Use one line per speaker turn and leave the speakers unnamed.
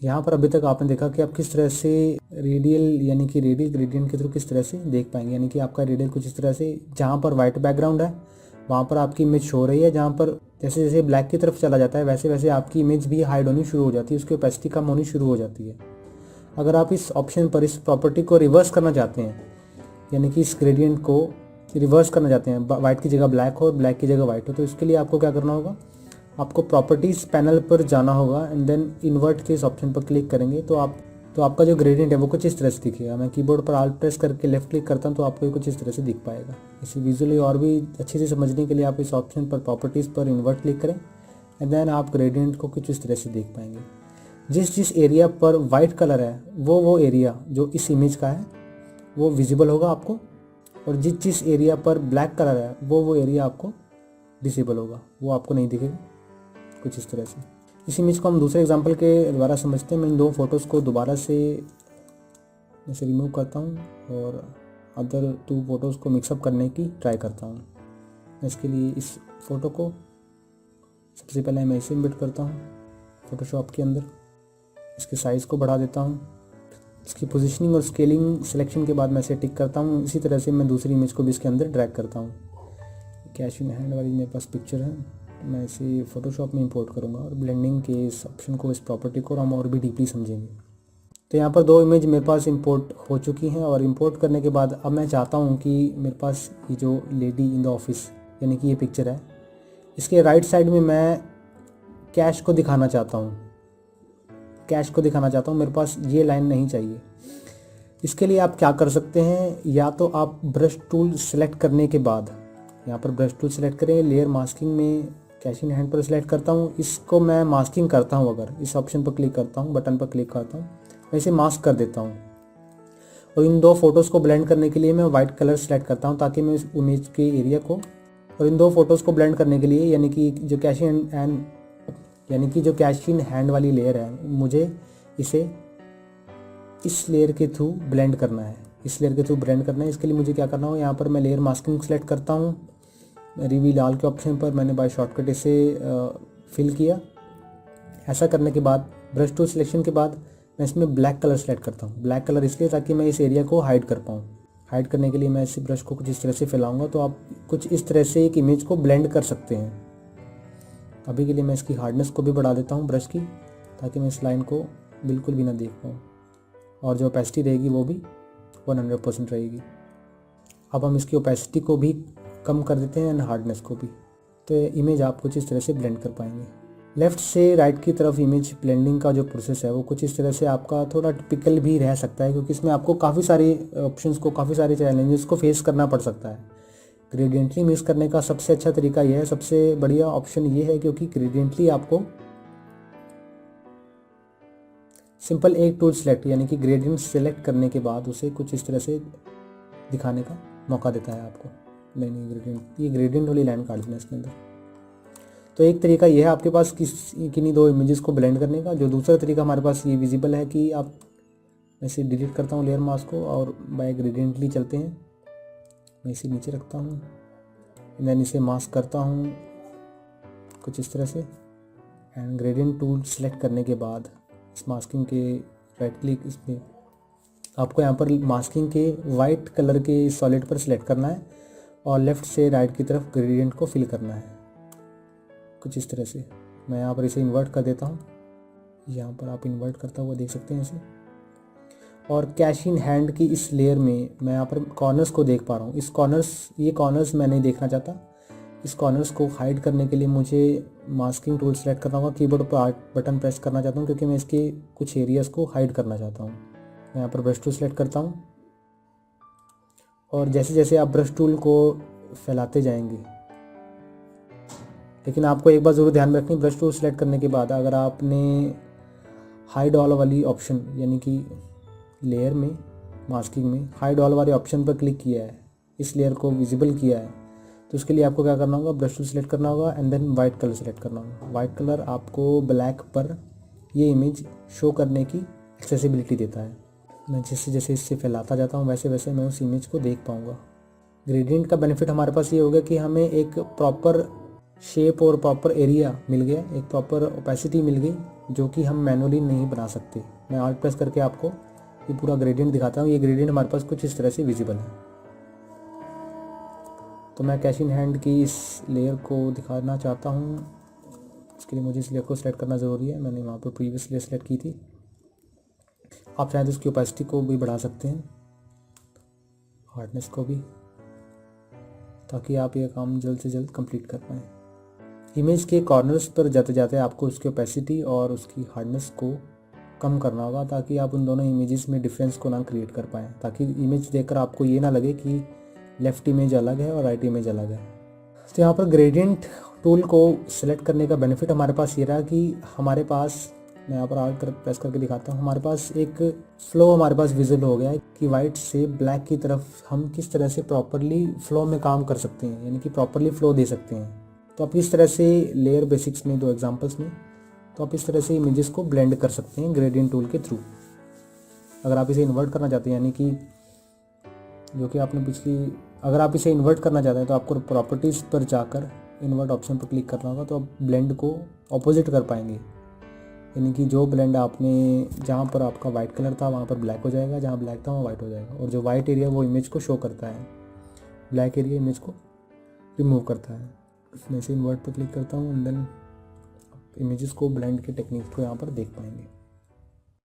यहाँ पर अभी तक आपने देखा कि आप किस तरह से रेडियल यानी कि रेडियल ग्रेडियंट के थ्रू किस तरह से देख पाएंगे। यानी कि आपका रेडियल कुछ इस तरह से, जहाँ पर वाइट बैकग्राउंड है वहाँ पर आपकी इमेज शो हो रही है, जहाँ पर जैसे जैसे ब्लैक की तरफ चला जाता है वैसे वैसे आपकी इमेज भी हाइड होनी शुरू हो जाती है, उसकी ओपेसिटी कम होनी शुरू हो जाती है। अगर आप इस ऑप्शन पर इस प्रॉपर्टी को रिवर्स करना चाहते हैं, यानी कि इस ग्रेडियंट को रिवर्स करना चाहते हैं, वाइट की जगह ब्लैक हो और ब्लैक की जगह वाइट हो, तो इसके लिए आपको क्या करना होगा, आपको प्रॉपर्टीज़ पैनल पर जाना होगा एंड देन इन्वर्ट के इस ऑप्शन पर क्लिक करेंगे तो आपका जो ग्रेडियंट है वो कुछ इस तरह से दिखेगा। मैं कीबोर्ड पर आल्ट प्रेस करके लेफ्ट क्लिक करता हूँ तो आपको ये कुछ इस तरह से दिख पाएगा। इसे विजुअली और भी अच्छे से समझने के लिए आप इस ऑप्शन पर प्रॉपर्टीज़ पर इन्वर्ट क्लिक करें एंड देन आप ग्रेडियंट को कुछ इस तरह से देख पाएंगे। जिस जिस एरिया पर वाइट कलर है वो एरिया जो इस इमेज का है वो विजिबल होगा आपको, और जिस जिस एरिया पर ब्लैक कलर है वो एरिया आपको डिसेबल होगा, वो आपको नहीं दिखेगा, कुछ इस तरह से। इस इमेज को हम दूसरे एग्जांपल के द्वारा समझते हैं। मैं इन दो फोटोज़ को दोबारा से इसे रिमूव करता हूँ और अदर 2 फोटोज़ को मिक्सअप करने की ट्राई करता हूँ। मैं इसके लिए इस फोटो को सबसे पहले मैं इसे इम्बिट करता हूँ फोटोशॉप के अंदर, इसके साइज़ को बढ़ा देता हूँ, इसकी पोजीशनिंग और स्केलिंग सिलेक्शन के बाद मैं इसे टिक करता हूँ। इसी तरह से मैं दूसरी इमेज को भी इसके अंदर ड्रैग करता हूँ। कैश इन हैंड वाली मेरे पास पिक्चर है, मैं इसे फोटोशॉप में इंपोर्ट करूँगा और ब्लेंडिंग के इस ऑप्शन को, इस प्रॉपर्टी को हम और भी डीपली समझेंगे। तो यहाँ पर 2 इमेज मेरे पास इंपोर्ट हो चुकी हैं और इंपोर्ट करने के बाद अब मैं चाहता हूँ कि मेरे पास ये जो लेडी इन द ऑफिस यानी कि ये पिक्चर है, इसके राइट साइड में मैं कैश को दिखाना चाहता हूँ, मेरे पास ये लाइन नहीं चाहिए। इसके लिए आप क्या कर सकते हैं, या तो आप ब्रश टूल सेलेक्ट करने के बाद यहाँ पर ब्रश टूल सेलेक्ट करें, लेयर मास्किंग में कैश इन हैंड पर सिलेक्ट करता हूँ, इसको मैं मास्किंग करता हूँ। अगर इस ऑप्शन पर क्लिक करता हूँ, बटन पर क्लिक करता हूँ, मैं इसे मास्क कर देता हूँ। और इन 2 फोटोज़ को ब्लेंड करने के लिए मैं वाइट कलर सेलेक्ट करता हूँ ताकि मैं इस इमेज के एरिया को, और इन 2 फोटोज़ को ब्लेंड करने के लिए यानी कि जो कैश इन हैंड वाली लेयर है, मुझे इसे इस लेयर के थ्रू ब्लेंड करना है, इसके लिए मुझे क्या करना हो, यहाँ पर मैं लेयर मास्किंग सेलेक्ट करता हूँ, रिवील ऑल के ऑप्शन पर मैंने बाय शॉर्टकट इसे फिल किया। ऐसा करने के बाद ब्रश टूल सिलेक्शन के बाद मैं इसमें ब्लैक कलर सेलेक्ट करता हूँ। ब्लैक कलर इसलिए ताकि मैं इस एरिया को हाइड कर पाऊँ। हाइड करने के लिए मैं इस ब्रश को कुछ इस तरह से फैलाऊंगा तो आप कुछ इस तरह से एक इमेज को ब्लेंड कर सकते हैं। अभी के लिए मैं इसकी हार्डनेस को भी बढ़ा देता हूँ ब्रश की, ताकि मैं इस लाइन को बिल्कुल भी ना देख पाऊँ, और जो ओपेसिटी रहेगी वो भी 100% रहेगी। अब हम इसकी ओपेसिटी को भी कम कर देते हैं एंड हार्डनेस को भी, तो ये इमेज आप कुछ इस तरह से ब्लेंड कर पाएंगे। लेफ़्ट से राइट की तरफ इमेज ब्लेंडिंग का जो प्रोसेस है वो कुछ इस तरह से आपका थोड़ा टिपिकल भी रह सकता है, क्योंकि इसमें आपको काफ़ी सारे ऑप्शंस को, काफ़ी सारे चैलेंजेस को फेस करना पड़ सकता है। ग्रेडियंटली मिक्स करने का सबसे अच्छा तरीका यह है, सबसे बढ़िया ऑप्शन ये है, क्योंकि ग्रेडियंटली आपको सिंपल एक टूल सेलेक्ट यानी कि ग्रेडियंट सेलेक्ट करने के बाद उसे कुछ इस तरह से दिखाने का मौका देता है आपको। नहीं, ये ग्रेडियंट वाली लाइन काट देना इसके अंदर। तो एक तरीका यह है आपके पास किन्हीं 2 इमेजेस को ब्लेंड करने का। जो दूसरा तरीका हमारे पास ये विजिबल है कि आप, ऐसे डिलीट करता हूँ लेयर मास्क को और बाय ग्रेडियंटली चलते हैं। मैं इसे नीचे रखता हूँ, देन इसे मास्क करता हूँ कुछ इस तरह से, एंड ग्रेडियंट टूल सेलेक्ट करने के बाद इस मास्किंग के राइट क्लिक, इसमें आपको यहाँ पर मास्किंग के वाइट कलर के सॉलिड पर सिलेक्ट करना है और लेफ़्ट से राइट की तरफ ग्रेडियंट को फिल करना है कुछ इस तरह से। मैं यहाँ पर इसे इन्वर्ट कर देता हूँ, यहाँ पर आप इन्वर्ट करता हुआ देख सकते हैं इसे। और कैश इन हैंड की इस लेयर में मैं यहाँ पर कॉर्नर्स को देख पा रहा हूँ। ये कॉर्नर्स मैं नहीं देखना चाहता। इस कॉर्नर्स को हाइड करने के लिए मुझे मास्किंग टूल सेलेक्ट करना होगा, कीबोर्ड पर बटन प्रेस करना चाहता हूँ, क्योंकि मैं इसके कुछ एरियाज़ को हाइड करना चाहता हूँ। मैं यहाँ पर ब्रश टूल सेलेक्ट करता हूँ, और जैसे जैसे आप ब्रश टूल को फैलाते जाएंगे, लेकिन आपको एक बात ज़रूर ध्यान में रखनी, ब्रश टूल सेलेक्ट करने के बाद अगर आपने हाइड ऑल वाली ऑप्शन यानी कि लेयर में मास्किंग में हाइड ऑल वाले ऑप्शन पर क्लिक किया है, इस लेयर को विजिबल किया है, तो उसके लिए आपको क्या करना होगा, ब्रश टूल सेलेक्ट करना होगा and then white colour select करना होगा। वाइट कलर आपको ब्लैक पर ये इमेज शो करने की एक्सेसिबिलिटी देता है। मैं जैसे जैसे इससे फैलाता जाता हूँ वैसे वैसे मैं उस इमेज को देख पाऊँगा। ग्रेडियंट का बेनिफिट हमारे पास ये होगा कि हमें एक प्रॉपर शेप और प्रॉपर एरिया मिल गया, एक प्रॉपर ओपेसिटी मिल गई, जो कि हम मैनुअली नहीं बना सकते। मैं Alt प्रेस करके आपको ये पूरा ग्रेडियंट दिखाता हूँ। ये ग्रेडियंट हमारे पास कुछ इस तरह से विजिबल है। तो मैं कैश इन हैंड की इस लेयर को दिखाना चाहता हूँ। इसके लिए मुझे इस लेयर को सेलेक्ट करना ज़रूरी है। मैंने वहाँ पर प्रीवियस लेयर सेलेक्ट की थी। आप चाहें तो उसकी ओपेसिटी को भी बढ़ा सकते हैं, हार्डनेस को भी, ताकि आप ये काम जल्द से जल्द कंप्लीट कर पाएँ। इमेज के कॉर्नर्स पर जाते जाते आपको उसकी ओपेसिटी और उसकी हार्डनेस को कम करना होगा, ताकि आप उन दोनों इमेजेस में डिफरेंस को ना क्रिएट कर पाएँ, ताकि इमेज देखकर आपको ये ना लगे कि लेफ़्ट इमेज अलग है और राइट इमेज अलग है। तो यहाँ पर ग्रेडियंट टूल को सिलेक्ट करने का बेनिफिट हमारे पास ये रहा कि हमारे पास, मैं यहाँ पर Alt प्रेस करके दिखाता हूँ, हमारे पास एक फ्लो हमारे पास विजिबल हो गया है कि वाइट से ब्लैक की तरफ हम किस तरह से प्रॉपरली फ्लो में काम कर सकते हैं, यानी कि प्रॉपरली फ्लो दे सकते हैं। तो आप इस तरह से लेयर बेसिक्स में, 2 एग्जांपल्स में, तो आप इस तरह से इमेजेस को ब्लेंड कर सकते हैं ग्रेडियंट टूल के थ्रू। अगर आप इसे इन्वर्ट करना चाहते हैं, यानी कि जो कि आपने अगर आप इसे इन्वर्ट करना चाहते हैं तो आपको प्रॉपर्टीज़ पर जाकर इन्वर्ट ऑप्शन पर क्लिक करना होगा। तो आप ब्लेंड को ऑपोजिट कर पाएंगे, यानी कि जो ब्लेंड आपने, जहाँ पर आपका वाइट कलर था वहाँ पर ब्लैक हो जाएगा, जहाँ ब्लैक था वहाँ वाइट हो जाएगा, और जो वाइट एरिया वो इमेज को शो करता है, ब्लैक एरिया इमेज को रिमूव करता है। मैं इसे इन्वर्ट पर क्लिक करता हूँ एंड देन इमेजेस को ब्लेंड के टेक्निक को यहाँ पर देख पाएंगे।